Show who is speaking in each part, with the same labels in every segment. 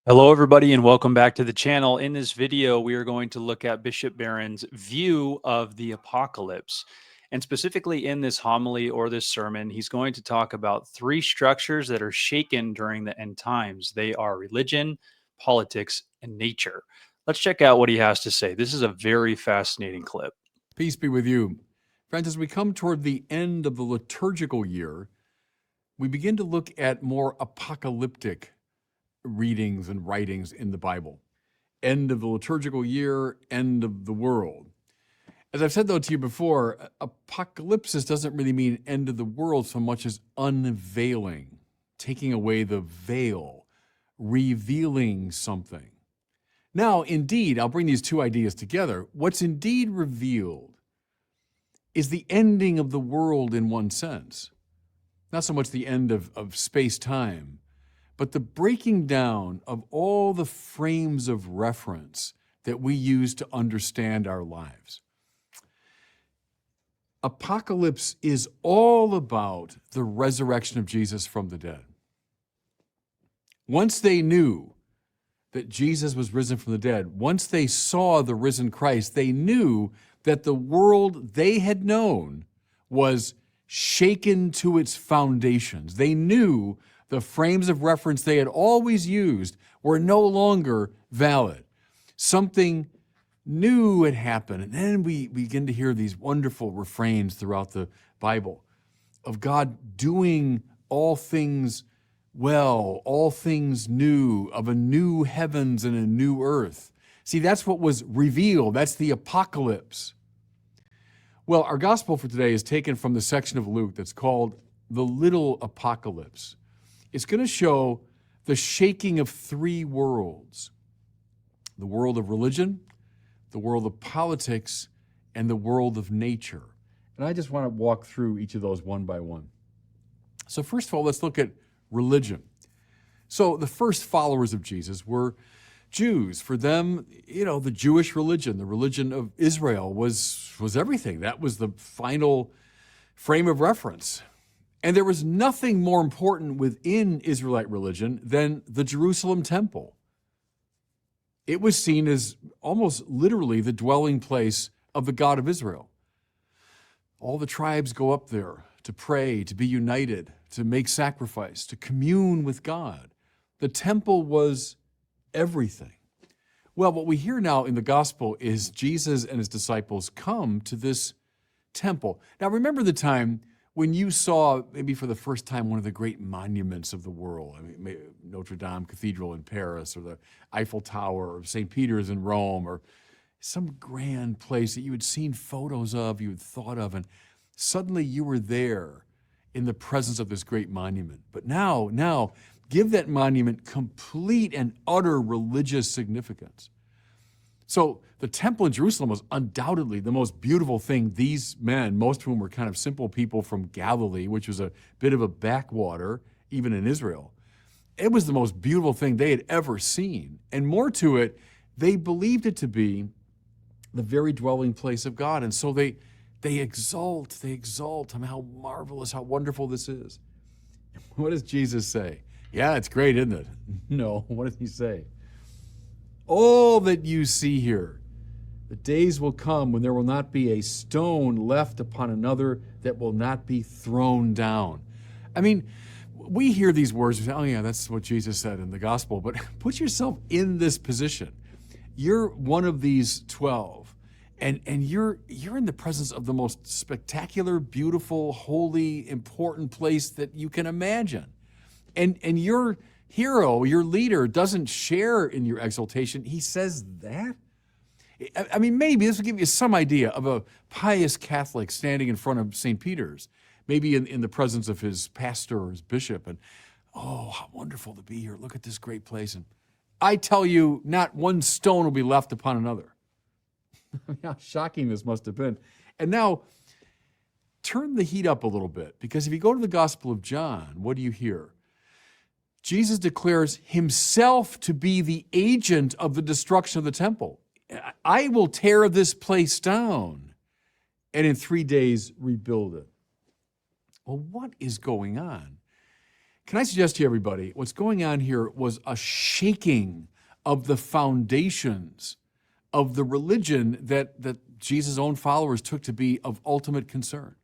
Speaker 1: Hello, everybody, and welcome back to the channel. In this video, we are going to look at Bishop Barron's view of the apocalypse. And specifically in this homily or this sermon, he's going to talk about three structures that are shaken during the end times. They are religion, politics, and nature. Let's check out what he has to say. This is a very fascinating clip.
Speaker 2: Peace be with you. Friends, as we come toward the end of the liturgical year, we begin to look at more apocalyptic readings and writings in the Bible. End of the liturgical year, end of the world. As I've said, though, to you before, apocalypsis doesn't really mean end of the world so much as unveiling, taking away the veil, revealing something. Now, indeed, I'll bring these two ideas together. What's indeed revealed is the ending of the world in one sense. Not so much the end of space-time, but the breaking down of all the frames of reference that we use to understand our lives. Apocalypse is all about the resurrection of Jesus from the dead. Once they knew that Jesus was risen from the dead, once they saw the risen Christ, they knew that the world they had known was shaken to its foundations. They knew the frames of reference they had always used were no longer valid. Something new had happened. And then we begin to hear these wonderful refrains throughout the Bible of God doing all things well, all things new, of a new heavens and a new earth. See, that's what was revealed. That's the apocalypse. Well, our gospel for today is taken from the section of Luke that's called the Little Apocalypse. It's going to show the shaking of three worlds: the world of religion, the world of politics, and the world of nature. And I just want to walk through each of those one by one. So first of all, let's look at religion. So the first followers of Jesus were Jews. For them, the Jewish religion, the religion of Israel was everything. That was the final frame of reference. And there was nothing more important within Israelite religion than the Jerusalem temple. It was seen as almost literally the dwelling place of the God of Israel. All the tribes go up there to pray, to be united, to make sacrifice, to commune with God. The temple was everything. Well, what we hear now in the gospel is Jesus and his disciples come to this temple. Now, remember the time when you saw, maybe for the first time, one of the great monuments of the world. I mean, Notre Dame Cathedral in Paris, or the Eiffel Tower, or St. Peter's in Rome, or some grand place that you had seen photos of, you had thought of, and suddenly you were there in the presence of this great monument. But now, give that monument complete and utter religious significance. So the temple in Jerusalem was undoubtedly the most beautiful thing these men, most of whom were kind of simple people from Galilee, which was a bit of a backwater, even in Israel. It was the most beautiful thing they had ever seen. And more to it, they believed it to be the very dwelling place of God. And so they exalt. I mean, how marvelous, how wonderful this is. What does Jesus say? Yeah, it's great, isn't it? No, what does he say? All that you see here, the days will come when there will not be a stone left upon another that will not be thrown down. I mean, we hear these words and say, oh yeah, that's what Jesus said in the gospel, but put yourself in this position. You're one of these 12, and you're in the presence of the most spectacular, beautiful, holy, important place that you can imagine. And your hero, your leader, doesn't share in your exaltation. He says that? I mean, maybe this will give you some idea of a pious Catholic standing in front of St. Peter's, maybe in the presence of his pastor or his bishop, and, oh, how wonderful to be here. Look at this great place. And I tell you, not one stone will be left upon another. How shocking this must have been. And now, turn the heat up a little bit, because if you go to the Gospel of John, what do you hear? Jesus declares himself to be the agent of the destruction of the temple. I will tear this place down and in 3 days rebuild it. Well, what is going on? Can I suggest to everybody, what's going on here was a shaking of the foundations of the religion that Jesus' own followers took to be of ultimate concern.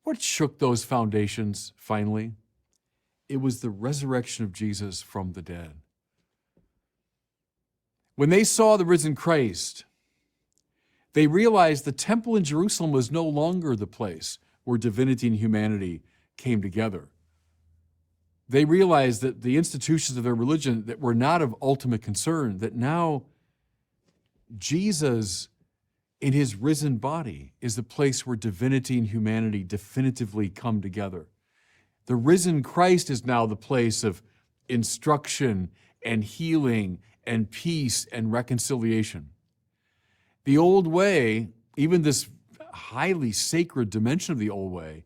Speaker 2: What shook those foundations finally? It was the resurrection of Jesus from the dead. When they saw the risen Christ, they realized the temple in Jerusalem was no longer the place where divinity and humanity came together. They realized that the institutions of their religion that were not of ultimate concern, that now Jesus in his risen body is the place where divinity and humanity definitively come together. The risen Christ is now the place of instruction and healing and peace and reconciliation. The old way, even this highly sacred dimension of the old way,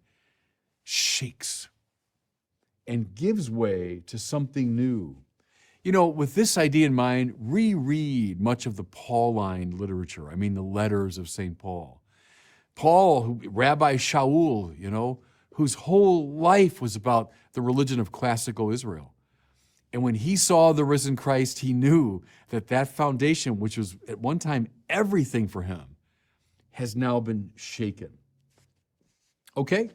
Speaker 2: shakes and gives way to something new. You know, with this idea in mind, reread much of the Pauline literature. I mean, the letters of St. Paul. Paul, Rabbi Shaul, whose whole life was about the religion of classical Israel. And when he saw the risen Christ, he knew that that foundation, which was at one time everything for him, has now been shaken. Okay?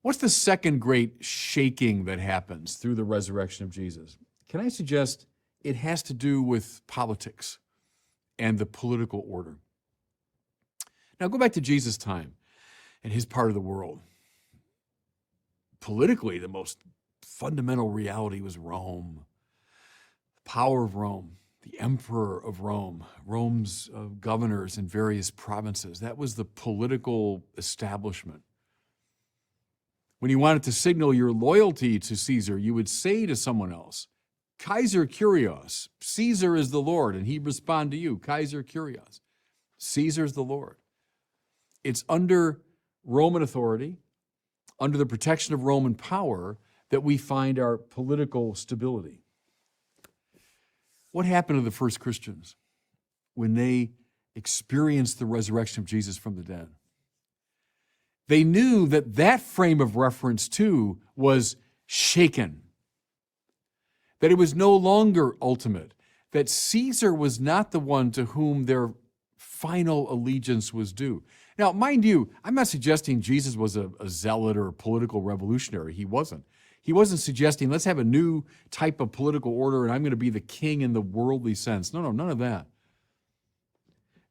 Speaker 2: What's the second great shaking that happens through the resurrection of Jesus? Can I suggest it has to do with politics and the political order? Now go back to Jesus' time and his part of the world. Politically, the most fundamental reality was Rome, the power of Rome, the emperor of Rome, Rome's governors in various provinces. That was the political establishment. When you wanted to signal your loyalty to Caesar, you would say to someone else, Kaiser Kyrios, Caesar is the Lord, and he'd respond to you, Kaiser Kyrios, Caesar's the Lord. It's under Roman authority, under the protection of Roman power, that we find our political stability. What happened to the first Christians when they experienced the resurrection of Jesus from the dead? They knew that that frame of reference too was shaken, that it was no longer ultimate, that Caesar was not the one to whom their final allegiance was due. Now, mind you, I'm not suggesting Jesus was a zealot or a political revolutionary. He wasn't. He wasn't suggesting, let's have a new type of political order and I'm going to be the king in the worldly sense. No, none of that.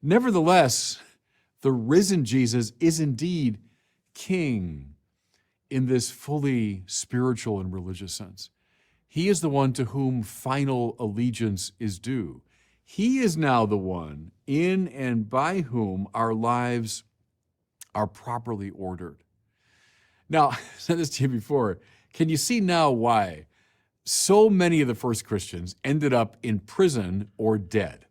Speaker 2: Nevertheless, the risen Jesus is indeed king in this fully spiritual and religious sense. He is the one to whom final allegiance is due. He is now the one in and by whom our lives are properly ordered. Now, I said this to you before. Can you see now why so many of the first Christians ended up in prison or dead?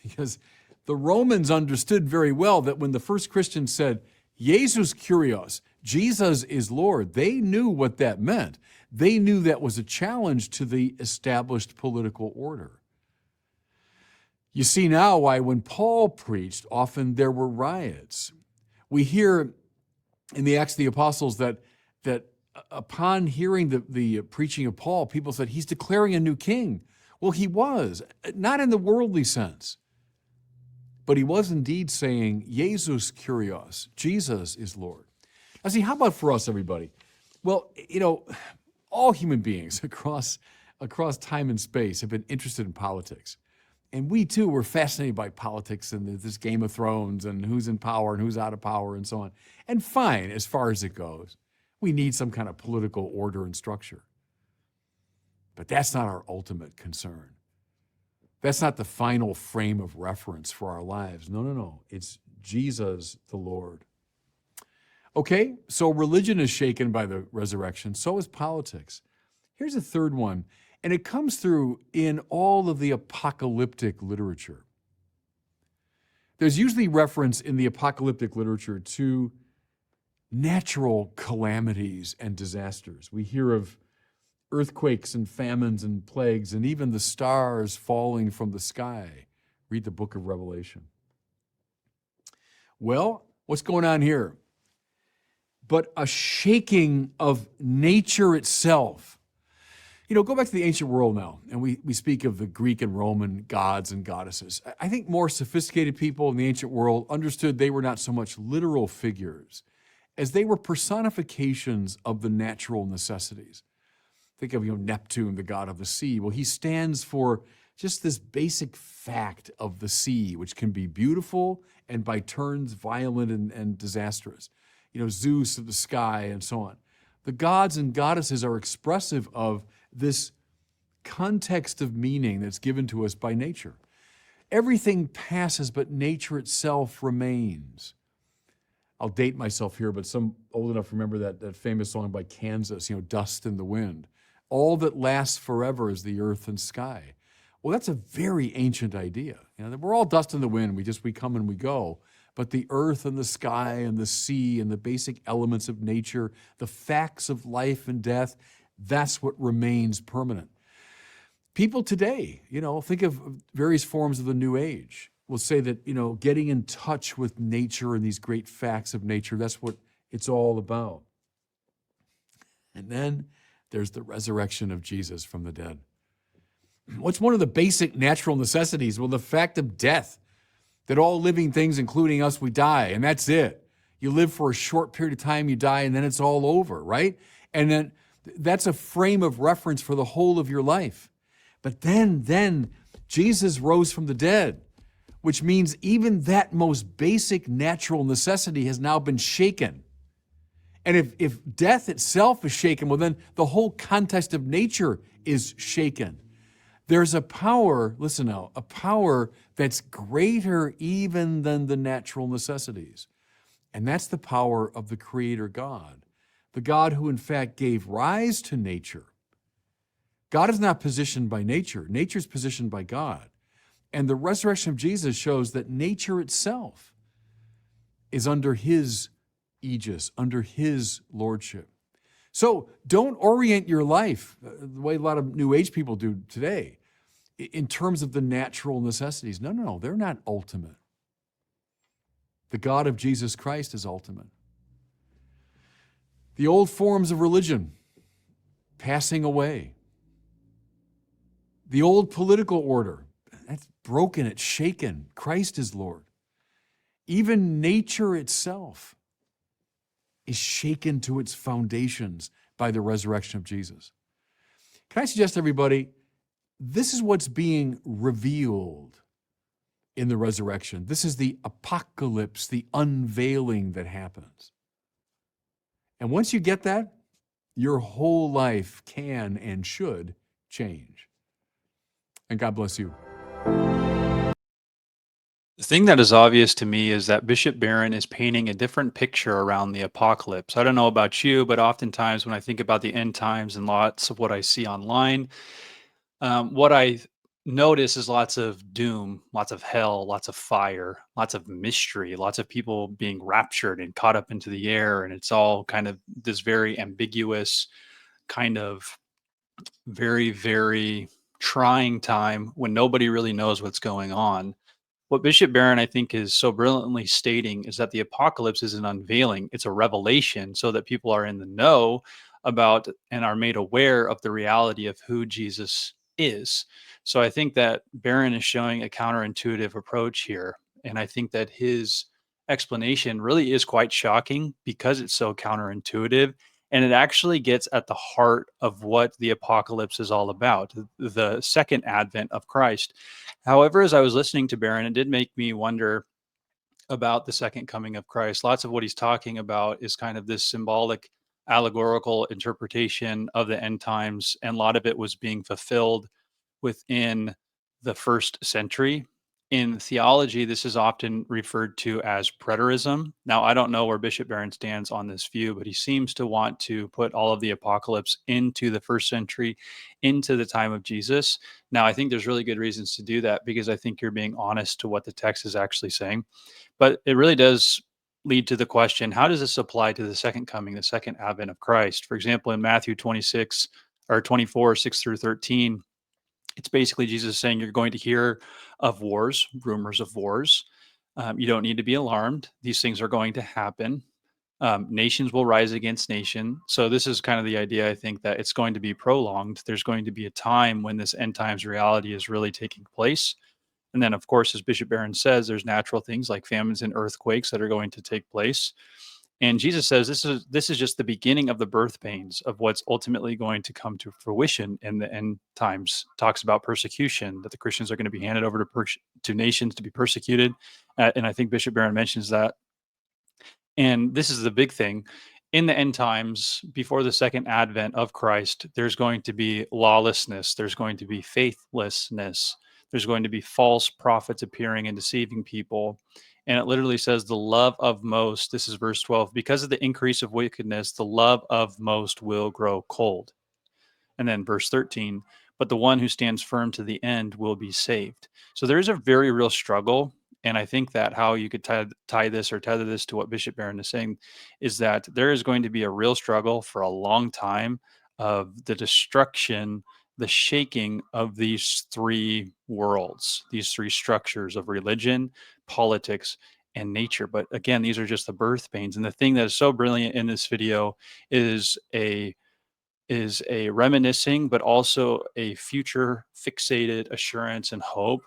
Speaker 2: Because the Romans understood very well that when the first Christians said, Jesus Kyrios, Jesus is Lord, they knew what that meant. They knew that was a challenge to the established political order. You see now why when Paul preached, often there were riots. We hear in the Acts of the Apostles that upon hearing the preaching of Paul, people said, he's declaring a new king. Well, he was, not in the worldly sense, but he was indeed saying, Jesus Kyrios, Jesus is Lord. Now see, how about for us, everybody? Well, all human beings across time and space have been interested in politics. And we too were fascinated by politics and this Game of Thrones and who's in power and who's out of power and so on. And fine, as far as it goes. We need some kind of political order and structure. But that's not our ultimate concern. That's not the final frame of reference for our lives. No. It's Jesus the Lord. Okay, so religion is shaken by the resurrection. So is politics. Here's a third one, and it comes through in all of the apocalyptic literature. There's usually reference in the apocalyptic literature to natural calamities and disasters. We hear of earthquakes and famines and plagues and even the stars falling from the sky. Read the book of Revelation. Well, what's going on here? but a shaking of nature itself. Go back to the ancient world now, and we speak of the Greek and Roman gods and goddesses. I think more sophisticated people in the ancient world understood they were not so much literal figures as they were personifications of the natural necessities. Think of Neptune, the god of the sea. Well, he stands for just this basic fact of the sea, which can be beautiful and by turns violent and disastrous. Zeus of the sky and so on. The gods and goddesses are expressive of this context of meaning that's given to us by nature. Everything passes, but nature itself remains. I'll date myself here, but some old enough to remember that famous song by Kansas, Dust in the Wind. All that lasts forever is the earth and sky. Well, that's a very ancient idea. We're all dust in the wind. We come and we go. But the earth and the sky and the sea and the basic elements of nature, the facts of life and death, that's what remains permanent. People today, think of various forms of the New Age, will say that, getting in touch with nature and these great facts of nature, that's what it's all about. And then there's the resurrection of Jesus from the dead. What's one of the basic natural necessities? Well, the fact of death, that all living things, including us, we die, and that's it. You live for a short period of time, you die, and then it's all over, right? And then that's a frame of reference for the whole of your life. But then Jesus rose from the dead, which means even that most basic natural necessity has now been shaken. And if death itself is shaken, well, then the whole context of nature is shaken. There's a power, listen now, a power that's greater even than the natural necessities. And that's the power of the Creator God, the God who in fact gave rise to nature. God is not positioned by nature. Nature is positioned by God. And the resurrection of Jesus shows that nature itself is under His aegis, under His lordship. So don't orient your life the way a lot of New Age people do today in terms of the natural necessities. No, they're not ultimate. The God of Jesus Christ is ultimate. The old forms of religion passing away. The old political order, that's broken, it's shaken. Christ is Lord. Even nature itself is shaken to its foundations by the resurrection of Jesus. Can I suggest to everybody, this is what's being revealed in the resurrection. This is the apocalypse, the unveiling that happens. And once you get that, your whole life can and should change. And God bless you.
Speaker 1: The thing that is obvious to me is that Bishop Barron is painting a different picture around the apocalypse. I don't know about you, but oftentimes when I think about the end times and lots of what I see online, what I notice is lots of doom, lots of hell, lots of fire, lots of mystery, lots of people being raptured and caught up into the air. And it's all kind of this very ambiguous, kind of very, very trying time when nobody really knows what's going on. What Bishop Barron, I think, is so brilliantly stating is that the apocalypse is an unveiling, it's a revelation so that people are in the know about and are made aware of the reality of who Jesus is. So I think that Barron is showing a counterintuitive approach here. And I think that his explanation really is quite shocking because it's so counterintuitive. And it actually gets at the heart of what the apocalypse is all about, the second advent of Christ. However, as I was listening to Barron, it did make me wonder about the second coming of Christ. Lots of what he's talking about is kind of this symbolic, allegorical interpretation of the end times, and a lot of it was being fulfilled within the first century. In theology, this is often referred to as preterism. Now, I don't know where Bishop Barron stands on this view, but he seems to want to put all of the apocalypse into the first century, into the time of Jesus. Now, I think there's really good reasons to do that because I think you're being honest to what the text is actually saying. But it really does lead to the question, how does this apply to the second coming, the second advent of Christ? For example, in Matthew 26 or 24, 6 through 13, it's basically Jesus saying you're going to hear of wars, rumors of wars. You don't need to be alarmed. These things are going to happen. Nations will rise against nation. So this is kind of the idea, I think, that it's going to be prolonged. There's going to be a time when this end times reality is really taking place. And then, of course, as Bishop Barron says, there's natural things like famines and earthquakes that are going to take place. And Jesus says this is just the beginning of the birth pains of what's ultimately going to come to fruition in the end times. Talks about persecution, that the Christians are going to be handed over to nations to be persecuted. And I think Bishop Barron mentions that. And this is the big thing. In the end times, before the second advent of Christ, there's going to be lawlessness, there's going to be faithlessness, there's going to be false prophets appearing and deceiving people. And it literally says, the love of most, this is verse 12, because of the increase of wickedness, the love of most will grow cold. And then verse 13, but the one who stands firm to the end will be saved. So there is a very real struggle. And I think that how you could tie this or tether this to what Bishop Barron is saying is that there is going to be a real struggle for a long time of the destruction, the shaking of these three worlds, these three structures of religion, politics, and nature. But again, these are just the birth pains. And the thing that is so brilliant in this video is a reminiscing, but also a future fixated assurance and hope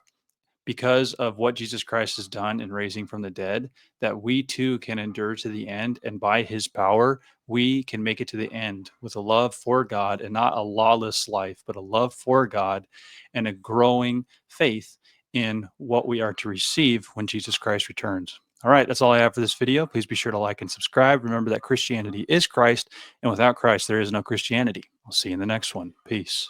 Speaker 1: because of what Jesus Christ has done in raising from the dead, that we too can endure to the end. And by his power, we can make it to the end with a love for God, and not a lawless life, but a love for God and a growing faith in what we are to receive when Jesus Christ returns. All right, that's all I have for this video. Please be sure to like and subscribe. Remember that Christianity is Christ, and without Christ, there is no Christianity. I'll see you in the next one. Peace.